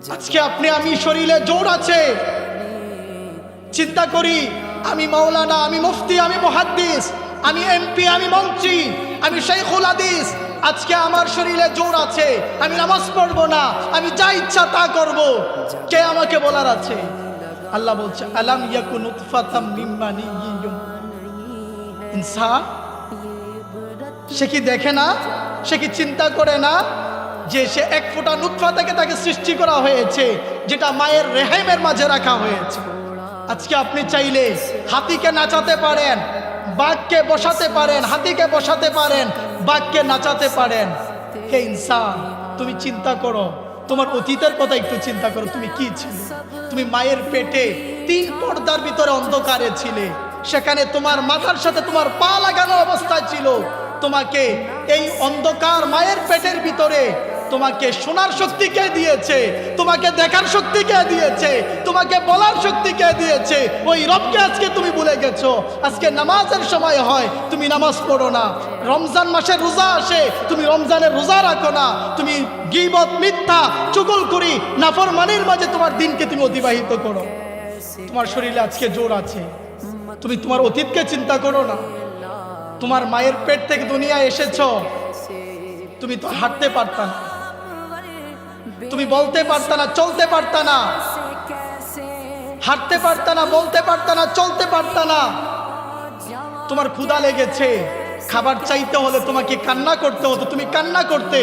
আজকে আপনি আমি শরীরে জোর আছে, চিন্তা করি আমি মাওলানা, আমি মুফতি, আমি মুহাদ্দিস, আমি এমপি, আমি মন্ত্রী, আমি শাইখুল হাদিস, আজকে আমার শরীরে জোর আছে, আমি নামাজ পড়বো না, আমি যা ইচ্ছা তা করব, কে আমাকে বলার আছে? আল্লাহ বলছে আলাম ইয়াকুন নুতফাতাম মিন মানিয়্যিন। ইনসান সে কি দেখে না, সে কি চিন্তা করে না যে সে এক ফোঁটা নুতফা থেকে তাকে সৃষ্টি করা হয়েছে, যেটা মায়ের রেহেমের মাঝে রাখা হয়েছে। আজকে আপনি চাইলে হাতিকে নাচাতে পারেন, বাঘকে বসাতে পারেন, হাতিকে বসাতে পারেন, বাঘকে নাচাতে পারেন। হে ইনসান, তুমি চিন্তা করো, তোমার অতীতের কথা একটু চিন্তা করো। তুমি কি ছিলে? তুমি মায়ের পেটে 3 পর্দার ভিতরে অন্ধকারে ছিলে, সেখানে তোমার মাথার সাথে তোমার পা লাগানো অবস্থায় ছিল। তোমাকে এই অন্ধকার মায়ের পেটের ভিতরে তোমাকে শোনার শক্তি কে দিয়েছে? তোমাকে দেখার শক্তি কে দিয়েছে? তোমাকে বলার শক্তি কে দিয়েছে? ওই রবকে আজকে তুমি ভুলে গেছো। আজকে নামাজের সময় হয়, তুমি নামাজ পড়ো না। রমজান মাসে রোজা আসে, তুমি রমজানের রোজা রাখো না। তুমি গীবত, মিথ্যা, চুগলখড়ি, নাফরমানির মাঝে তোমার দিনকে তুমি অতিবাহিত করো। তোমার শরীরে আজকে জোর আছে, তুমি তোমার অতীতকে চিন্তা করো না। তোমার মায়ের পেট থেকে দুনিয়ায় এসেছো, তুমি তো হাঁটতে পারতা না, তুমি বলতে পারতা না, চলতে পারতা না, হাঁটতে পারতা না, বলতে পারতা না, চলতে পারতা না। তোমার ক্ষুধা লেগেছে, খাবার চাইতে হলে তোমাকে কান্না করতে হতো, তুমি কান্না করতে।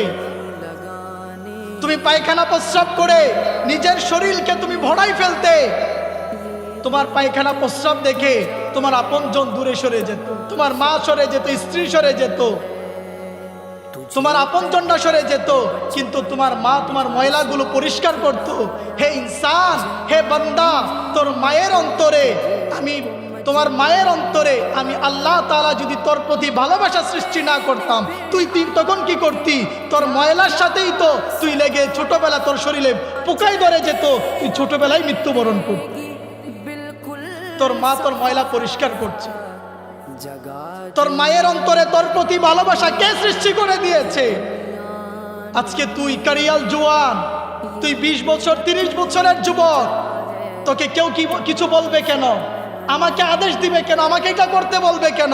তুমি পায়খানা প্রস্রাব করে নিজের শরীরকে তুমি ভরাই ফেলতে। তোমার পায়খানা প্রস্রাব দেখে তোমার আপনজন দূরে সরে যেত, তোমার মা সরে যেত, স্ত্রী সরে যেত, তোমার আপনজনরা সরে যেত, কিন্তু তোমার মা তোমার ময়লাগুলো পরিষ্কার করত। হে ইনসান, হে বান্দা, তোর মায়ের অন্তরে আমি, তোমার মায়ের অন্তরে আমি আল্লাহ তাআলা যদি তোর প্রতি ভালোবাসা সৃষ্টি না করতাম, তুই তখন কি করতি? তোর ময়লার সাথেই তো তুই লেগে ছোটবেলা তোর শরীরে পোকায় ধরে যেত, তুই ছোটবেলায় মৃত্যুবরণ করতি। তোর মা তোর ময়লা পরিষ্কার করছে। তোর মায়ের অন্তরে তোর প্রতি ভালোবাসা কে সৃষ্টি করে দিয়েছে? আজকে তুই কারিয়াল জওয়ান, তুই 20 বছর 30 বছরের যুবক, তোকে কেউ কিছু বলবে কেন? আমাকে আদেশ দিবে কেন? আমাকে এটা করতে বলবে কেন?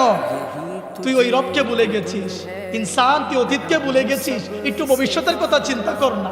তুই ওই রবকে ভুলে গেছিস। ইনসান, তুই অতীতকে ভুলে গেছিস। একটু ভবিষ্যতের কথা চিন্তা কর না।